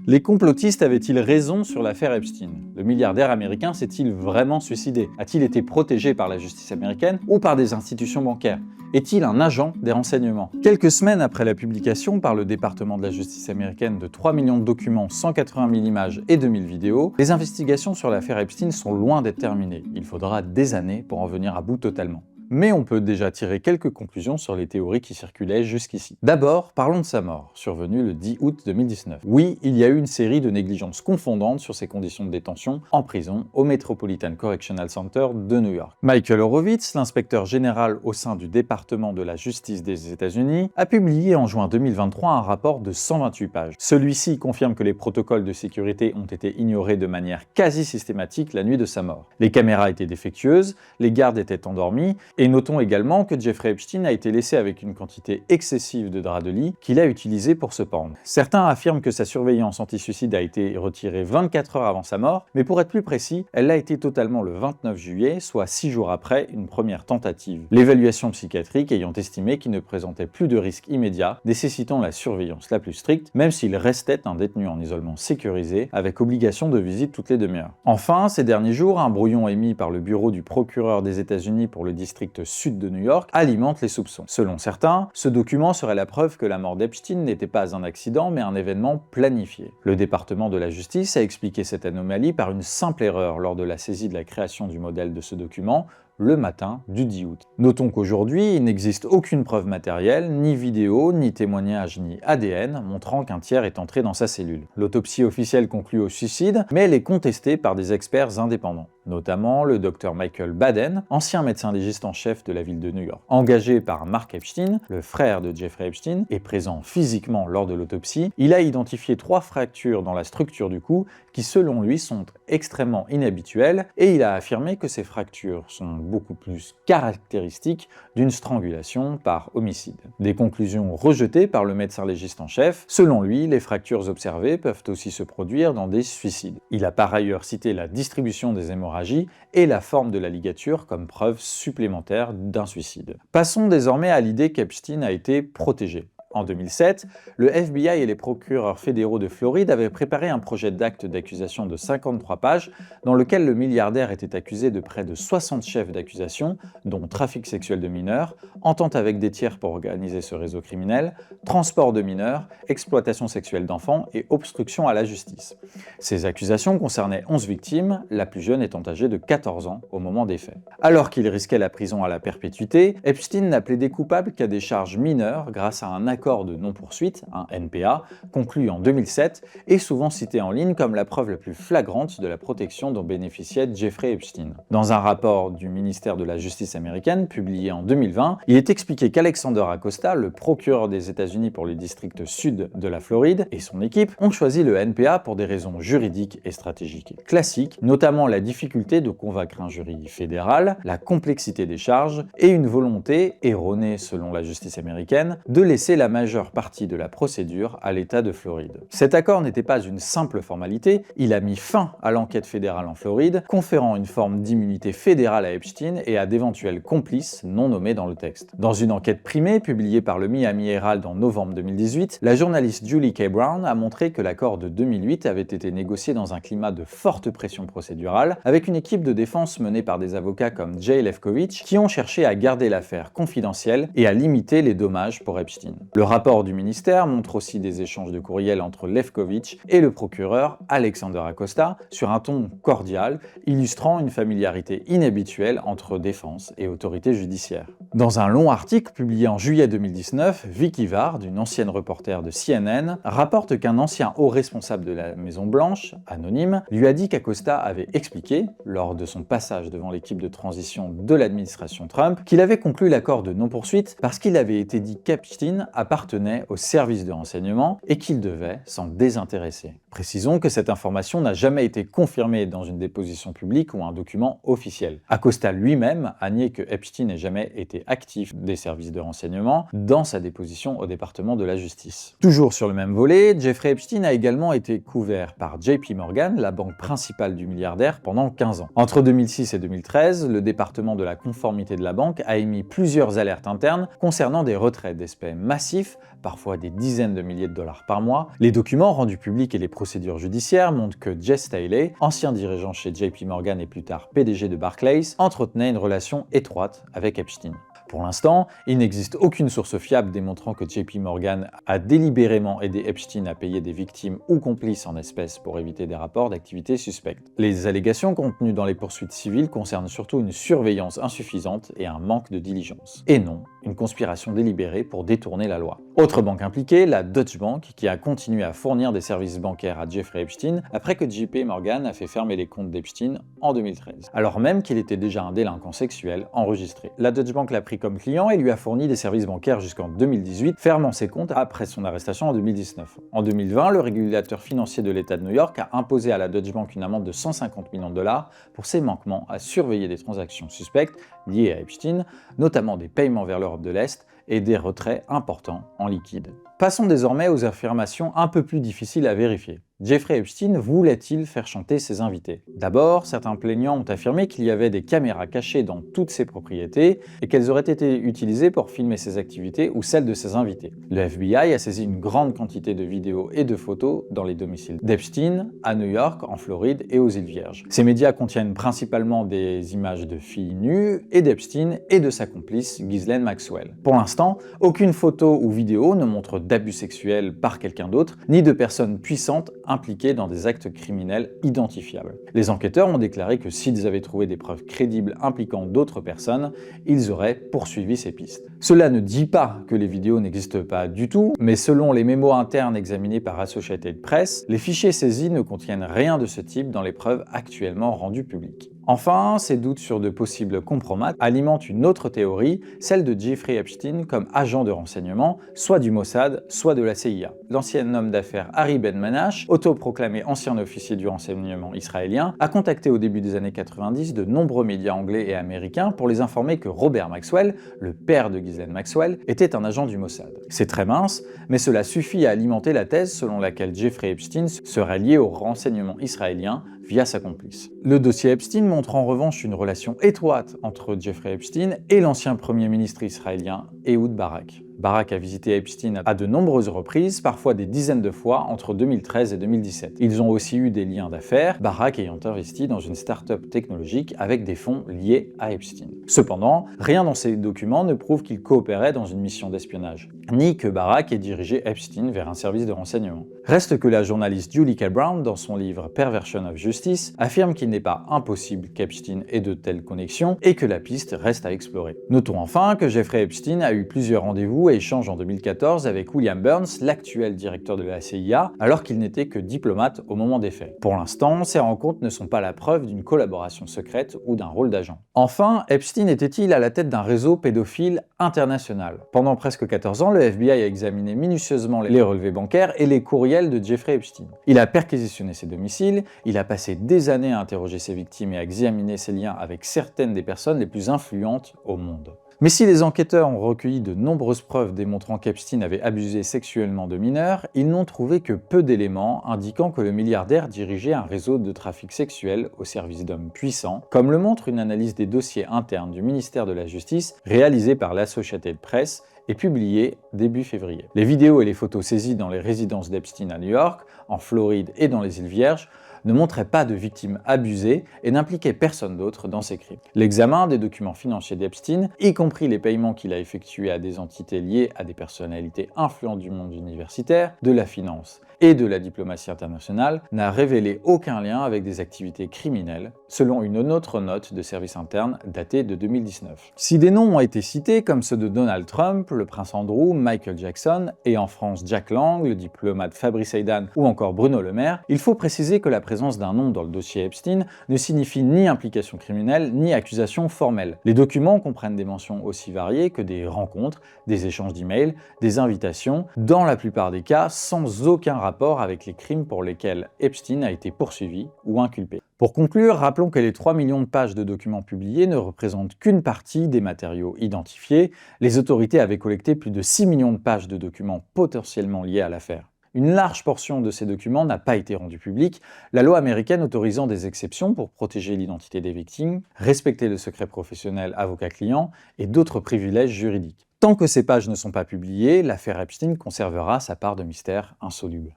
Les complotistes avaient-ils raison sur l'affaire Epstein? Le milliardaire américain s'est-il vraiment suicidé? A-t-il été protégé par la justice américaine ou par des institutions bancaires? Est-il un agent des renseignements? Quelques semaines après la publication par le département de la justice américaine de 3 millions de documents, 180 000 images et 2000 vidéos, les investigations sur l'affaire Epstein sont loin d'être terminées. Il faudra des années pour en venir à bout totalement. Mais on peut déjà tirer quelques conclusions sur les théories qui circulaient jusqu'ici. D'abord, parlons de sa mort, survenue le 10 août 2019. Oui, il y a eu une série de négligences confondantes sur ses conditions de détention en prison au Metropolitan Correctional Center de New York. Michael Horowitz, l'inspecteur général au sein du département de la justice des États-Unis, a publié en juin 2023 un rapport de 128 pages. Celui-ci confirme que les protocoles de sécurité ont été ignorés de manière quasi systématique la nuit de sa mort. Les caméras étaient défectueuses, les gardes étaient endormis, et notons également que Jeffrey Epstein a été laissé avec une quantité excessive de draps de lit qu'il a utilisé pour se pendre. Certains affirment que sa surveillance anti-suicide a été retirée 24 heures avant sa mort, mais pour être plus précis, elle l'a été totalement le 29 juillet, soit 6 jours après une première tentative. L'évaluation psychiatrique ayant estimé qu'il ne présentait plus de risque immédiat, nécessitant la surveillance la plus stricte, même s'il restait un détenu en isolement sécurisé, avec obligation de visite toutes les demi-heures. Enfin, ces derniers jours, un brouillon émis par le bureau du procureur des États-Unis pour le district sud de New York alimente les soupçons. Selon certains, ce document serait la preuve que la mort d'Epstein n'était pas un accident mais un événement planifié. Le département de la justice a expliqué cette anomalie par une simple erreur lors de la saisie de la création du modèle de ce document, le matin du 10 août. Notons qu'aujourd'hui, il n'existe aucune preuve matérielle, ni vidéo, ni témoignage, ni ADN, montrant qu'un tiers est entré dans sa cellule. L'autopsie officielle conclut au suicide, mais elle est contestée par des experts indépendants, notamment le Dr Michael Baden, ancien médecin légiste en chef de la ville de New York. Engagé par Mark Epstein, le frère de Jeffrey Epstein, et présent physiquement lors de l'autopsie, il a identifié 3 fractures dans la structure du cou qui, selon lui, sont extrêmement inhabituelles, et il a affirmé que ces fractures sont beaucoup plus caractéristiques d'une strangulation par homicide. Des conclusions rejetées par le médecin légiste en chef. Selon lui, les fractures observées peuvent aussi se produire dans des suicides. Il a par ailleurs cité la distribution des hémorragies et la forme de la ligature comme preuve supplémentaire d'un suicide. Passons désormais à l'idée qu'Epstein a été protégé. En 2007, le FBI et les procureurs fédéraux de Floride avaient préparé un projet d'acte d'accusation de 53 pages dans lequel le milliardaire était accusé de près de 60 chefs d'accusation, dont trafic sexuel de mineurs, entente avec des tiers pour organiser ce réseau criminel, transport de mineurs, exploitation sexuelle d'enfants et obstruction à la justice. Ces accusations concernaient 11 victimes, la plus jeune étant âgée de 14 ans au moment des faits. Alors qu'il risquait la prison à la perpétuité, Epstein n'a plaidé coupable qu'à des charges mineures grâce à un accord de non-poursuite, un NPA, conclu en 2007 et souvent cité en ligne comme la preuve la plus flagrante de la protection dont bénéficiait Jeffrey Epstein. Dans un rapport du ministère de la Justice américaine publié en 2020, il est expliqué qu'Alexander Acosta, le procureur des États-Unis pour le district sud de la Floride, et son équipe ont choisi le NPA pour des raisons juridiques et stratégiques classiques, notamment la difficulté de convaincre un jury fédéral, la complexité des charges et une volonté, erronée selon la justice américaine, de laisser la majeure partie de la procédure à l'État de Floride. Cet accord n'était pas une simple formalité, il a mis fin à l'enquête fédérale en Floride, conférant une forme d'immunité fédérale à Epstein et à d'éventuels complices non nommés dans le texte. Dans une enquête primée publiée par le Miami Herald en novembre 2018, la journaliste Julie K. Brown a montré que l'accord de 2008 avait été négocié dans un climat de forte pression procédurale, avec une équipe de défense menée par des avocats comme Jay Lefkowitz qui ont cherché à garder l'affaire confidentielle et à limiter les dommages pour Epstein. Le rapport du ministère montre aussi des échanges de courriels entre Lefkowitz et le procureur Alexander Acosta sur un ton cordial, illustrant une familiarité inhabituelle entre défense et autorité judiciaire. Dans un long article publié en juillet 2019, Vicky Vard, une ancienne reporter de CNN, rapporte qu'un ancien haut responsable de la Maison-Blanche, anonyme, lui a dit qu'Acosta avait expliqué, lors de son passage devant l'équipe de transition de l'administration Trump, qu'il avait conclu l'accord de non-poursuite parce qu'il avait été dit qu'Epstein appartenait au service de renseignement et qu'il devait s'en désintéresser. Précisons que cette information n'a jamais été confirmée dans une déposition publique ou un document officiel. Acosta lui-même a nié que Epstein n'ait jamais été actif des services de renseignement dans sa déposition au département de la justice. Toujours sur le même volet, Jeffrey Epstein a également été couvert par JP Morgan, la banque principale du milliardaire, pendant 15 ans. Entre 2006 et 2013, le département de la conformité de la banque a émis plusieurs alertes internes concernant des retraits d'espèces massifs massif, parfois des dizaines de milliers de dollars par mois. Les documents rendus publics et les procédures judiciaires montrent que Jess Staley, ancien dirigeant chez JP Morgan et plus tard PDG de Barclays, entretenait une relation étroite avec Epstein. Pour l'instant, il n'existe aucune source fiable démontrant que JP Morgan a délibérément aidé Epstein à payer des victimes ou complices en espèces pour éviter des rapports d'activités suspectes. Les allégations contenues dans les poursuites civiles concernent surtout une surveillance insuffisante et un manque de diligence, et non une conspiration délibérée pour détourner la loi. Autre banque impliquée, la Deutsche Bank, qui a continué à fournir des services bancaires à Jeffrey Epstein après que JP Morgan a fait fermer les comptes d'Epstein en 2013, alors même qu'il était déjà un délinquant sexuel enregistré. La Deutsche Bank l'a pris comme client et lui a fourni des services bancaires jusqu'en 2018, fermant ses comptes après son arrestation en 2019. En 2020, le régulateur financier de l'État de New York a imposé à la Deutsche Bank une amende de 150 millions de dollars pour ses manquements à surveiller des transactions suspectes liées à Epstein, notamment des paiements vers l'Europe de l'Est et des retraits importants en liquide. Passons désormais aux affirmations un peu plus difficiles à vérifier. Jeffrey Epstein voulait-il faire chanter ses invités? D'abord, certains plaignants ont affirmé qu'il y avait des caméras cachées dans toutes ses propriétés et qu'elles auraient été utilisées pour filmer ses activités ou celles de ses invités. Le FBI a saisi une grande quantité de vidéos et de photos dans les domiciles d'Epstein, à New York, en Floride et aux îles Vierges. Ces médias contiennent principalement des images de filles nues et d'Epstein et de sa complice Ghislaine Maxwell. Pour l'instant, aucune photo ou vidéo ne montre d'abus sexuels par quelqu'un d'autre, ni de personnes puissantes impliqués dans des actes criminels identifiables. Les enquêteurs ont déclaré que s'ils avaient trouvé des preuves crédibles impliquant d'autres personnes, ils auraient poursuivi ces pistes. Cela ne dit pas que les vidéos n'existent pas du tout, mais selon les mémos internes examinés par Associated Press, les fichiers saisis ne contiennent rien de ce type dans les preuves actuellement rendues publiques. Enfin, ces doutes sur de possibles compromates alimentent une autre théorie, celle de Jeffrey Epstein comme agent de renseignement, soit du Mossad, soit de la CIA. L'ancien homme d'affaires Harry Ben Manash, autoproclamé ancien officier du renseignement israélien, a contacté au début des années 90 de nombreux médias anglais et américains pour les informer que Robert Maxwell, le père de Ghislaine Maxwell, était un agent du Mossad. C'est très mince, mais cela suffit à alimenter la thèse selon laquelle Jeffrey Epstein serait lié au renseignement israélien via sa complice. Le dossier Epstein montre en revanche une relation étroite entre Jeffrey Epstein et l'ancien premier ministre israélien Ehud Barak. Barak a visité Epstein à de nombreuses reprises, parfois des dizaines de fois, entre 2013 et 2017. Ils ont aussi eu des liens d'affaires, Barak ayant investi dans une start-up technologique avec des fonds liés à Epstein. Cependant, rien dans ces documents ne prouve qu'il coopérait dans une mission d'espionnage, ni que Barak ait dirigé Epstein vers un service de renseignement. Reste que la journaliste Julie K. Brown, dans son livre Perversion of Justice, affirme qu'il n'est pas impossible qu'Epstein ait de telles connexions et que la piste reste à explorer. Notons enfin que Jeffrey Epstein a eu plusieurs rendez-vous et échanges en 2014 avec William Burns, l'actuel directeur de la CIA, alors qu'il n'était que diplomate au moment des faits. Pour l'instant, ces rencontres ne sont pas la preuve d'une collaboration secrète ou d'un rôle d'agent. Enfin, Epstein était-il à la tête d'un réseau pédophile international? Pendant presque 14 ans, le FBI a examiné minutieusement les relevés bancaires et les courriels de Jeffrey Epstein. Il a perquisitionné ses domiciles, il a passé des années à interroger ses victimes et à examiner ses liens avec certaines des personnes les plus influentes au monde. Mais si les enquêteurs ont recueilli de nombreuses preuves démontrant qu'Epstein avait abusé sexuellement de mineurs, ils n'ont trouvé que peu d'éléments indiquant que le milliardaire dirigeait un réseau de trafic sexuel au service d'hommes puissants, comme le montre une analyse des dossiers internes du ministère de la Justice réalisée par l'Associated Press et publiée début février. Les vidéos et les photos saisies dans les résidences d'Epstein à New York, en Floride et dans les îles Vierges ne montraient pas de victimes abusées et n'impliquaient personne d'autre dans ces crimes. L'examen des documents financiers d'Epstein, y compris les paiements qu'il a effectués à des entités liées à des personnalités influentes du monde universitaire, de la finance et de la diplomatie internationale, n'a révélé aucun lien avec des activités criminelles, selon une autre note de service interne datée de 2019. Si des noms ont été cités, comme ceux de Donald Trump, le prince Andrew, Michael Jackson, et en France Jack Lang, le diplomate Fabrice Heydan ou encore Bruno Le Maire, il faut préciser que la présence d'un nom dans le dossier Epstein ne signifie ni implication criminelle, ni accusation formelle. Les documents comprennent des mentions aussi variées que des rencontres, des échanges d'emails, des invitations, dans la plupart des cas sans aucun rapport avec les crimes pour lesquels Epstein a été poursuivi ou inculpé. Pour conclure, rappelons que les 3 millions de pages de documents publiés ne représentent qu'une partie des matériaux identifiés. Les autorités avaient collecté plus de 6 millions de pages de documents potentiellement liés à l'affaire. Une large portion de ces documents n'a pas été rendue publique, la loi américaine autorisant des exceptions pour protéger l'identité des victimes, respecter le secret professionnel avocat-client et d'autres privilèges juridiques. Tant que ces pages ne sont pas publiées, l'affaire Epstein conservera sa part de mystère insoluble.